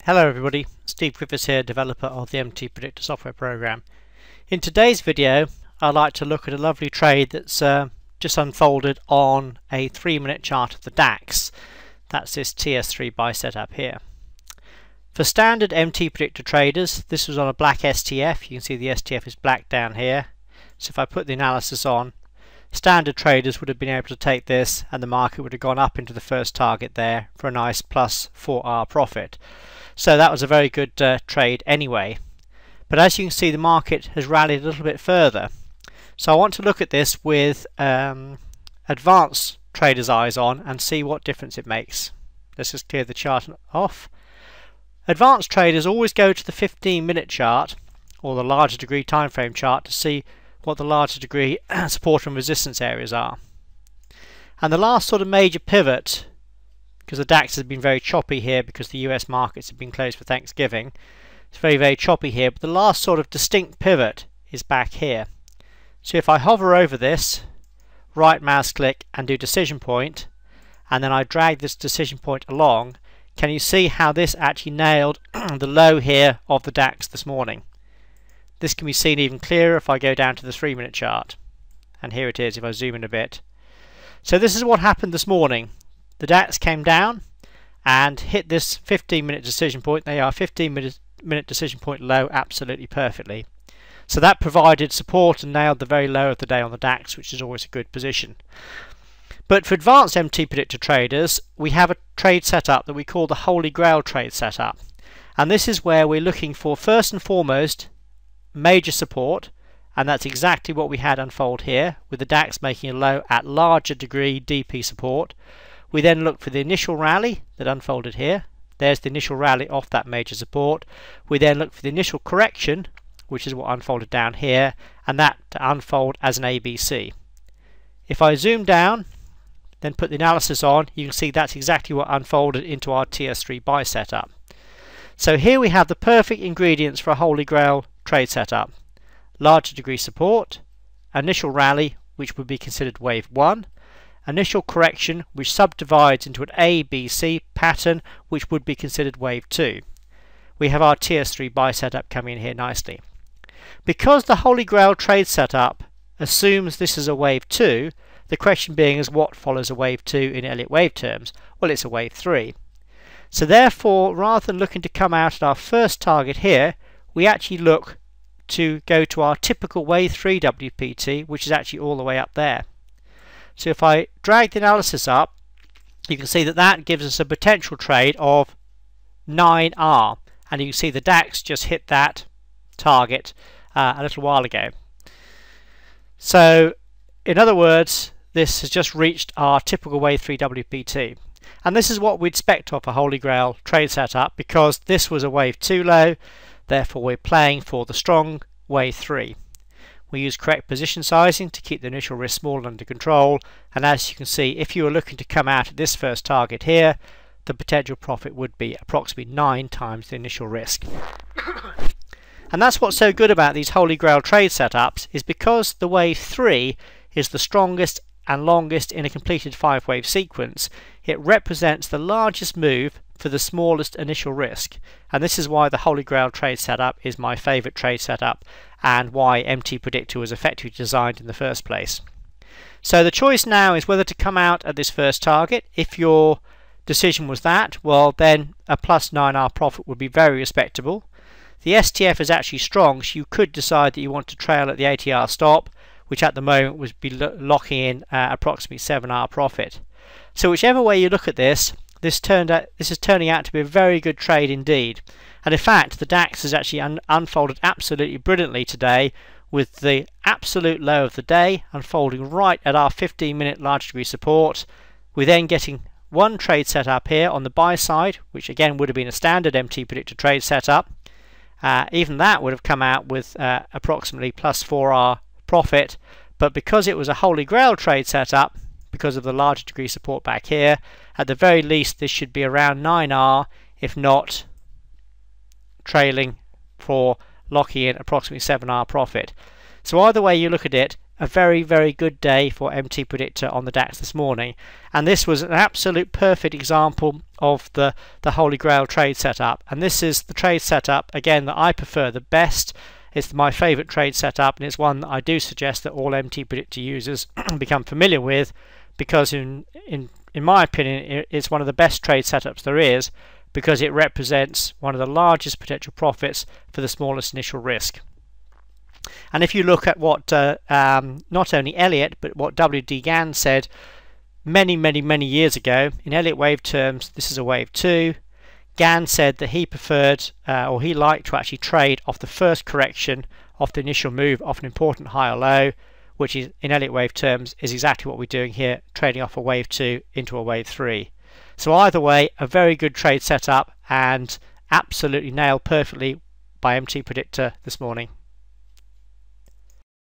Hello everybody, Steve Griffiths here, developer of the MTPredictor software program. In today's video I'd like to look at a lovely trade that's just unfolded on a 3-minute chart of the DAX. That's this TS3 buy setup here. For standard MTPredictor traders, this was on a black STF. You can see the STF is black down here. So if I put the analysis on, standard traders would have been able to take this and the market would have gone up into the first target there for a nice plus 4R profit. So that was a very good trade anyway. But as you can see, the market has rallied a little bit further. So I want to look at this with advanced traders' eyes on and see what difference it makes. Let's just clear the chart off. Advanced traders always go to the 15-minute chart or the larger degree time frame chart to see what the larger degree support and resistance areas are. And the last sort of major pivot, because the DAX has been very choppy here because the US markets have been closed for Thanksgiving, it's very choppy here, but the last sort of distinct pivot is back here. So if I hover over this, right mouse click and do decision point, and then I drag this decision point along, can you see how this actually nailed the low here of the DAX this morning? This can be seen even clearer if I go down to the 3-minute chart. And here it is if I zoom in a bit. So this is what happened this morning. The DAX came down and hit this 15-minute decision point. They are 15-minute decision point low absolutely perfectly. So that provided support and nailed the very low of the day on the DAX, which is always a good position. But for advanced MTPredictor traders, we have a trade setup that we call the Holy Grail trade setup. And this is where we're looking for, first and foremost, major support, and that's exactly what we had unfold here, with the DAX making a low at larger degree DP support. We then look for the initial rally that unfolded here. There's the initial rally off that major support. We then look for the initial correction, which is what unfolded down here, and that to unfold as an ABC. If I zoom down, then put the analysis on, you can see that's exactly what unfolded into our TS3 buy setup. So here we have the perfect ingredients for a Holy Grail trade setup. Larger degree support, initial rally, which would be considered wave 1, initial correction, which subdivides into an ABC pattern, which would be considered wave 2. We have our TS3 buy setup coming in here nicely. Because the Holy Grail trade setup assumes this is a wave 2, the question being is what follows a wave 2 in Elliott wave terms? Well, it's a wave 3. So therefore, rather than looking to come out at our first target here, we actually look to go to our typical wave 3 WPT, which is actually all the way up there. So if I drag the analysis up, you can see that that gives us a potential trade of 9R, and you can see the DAX just hit that target a little while ago. So in other words, this has just reached our typical wave 3 WPT, and this is what we'd expect of a Holy Grail trade setup, because this was a wave 2 low. Therefore we're playing for the strong wave 3. We use correct position sizing to keep the initial risk small and under control, and as you can see, if you were looking to come out at this first target here, the potential profit would be approximately 9 times the initial risk. And that's what's so good about these Holy Grail trade setups, is because the wave 3 is the strongest and longest in a completed 5-wave sequence, it represents the largest move for the smallest initial risk, and this is why the Holy Grail trade setup is my favourite trade setup and why MTPredictor was effectively designed in the first place. So the choice now is whether to come out at this first target. If your decision was that, well then a plus 9R profit would be very respectable. The STF is actually strong, so you could decide that you want to trail at the ATR stop, which at the moment would be locking in approximately 7R profit. So whichever way you look at this, this is turning out to be a very good trade indeed. And in fact, the DAX has actually unfolded absolutely brilliantly today, with the absolute low of the day unfolding right at our 15-minute large degree support. We're then getting one trade set up here on the buy side, which again would have been a standard MTPredictor trade setup. Even that would have come out with approximately plus 4R profit, but because it was a Holy Grail trade setup, because of the larger degree support back here, at the very least this should be around 9R, if not trailing for locking in approximately 7R profit. So either way you look at it, a very, very good day for MTPredictor on the DAX this morning, and this was an absolute perfect example of the Holy Grail trade setup. And this is the trade setup again that I prefer the best. It's my favorite trade setup, and it's one that I do suggest that all MTPredictor users become familiar with, because in my opinion it's one of the best trade setups there is, because it represents one of the largest potential profits for the smallest initial risk. And if you look at what not only Elliott but what W.D. Gann said many years ago, in Elliott wave terms this is a wave 2. Gann said that he preferred or he liked to actually trade off the first correction off the initial move off an important high or low, which is in Elliott wave terms is exactly what we're doing here, trading off a wave 2 into a wave 3. So either way, a very good trade setup and absolutely nailed perfectly by MTPredictor this morning.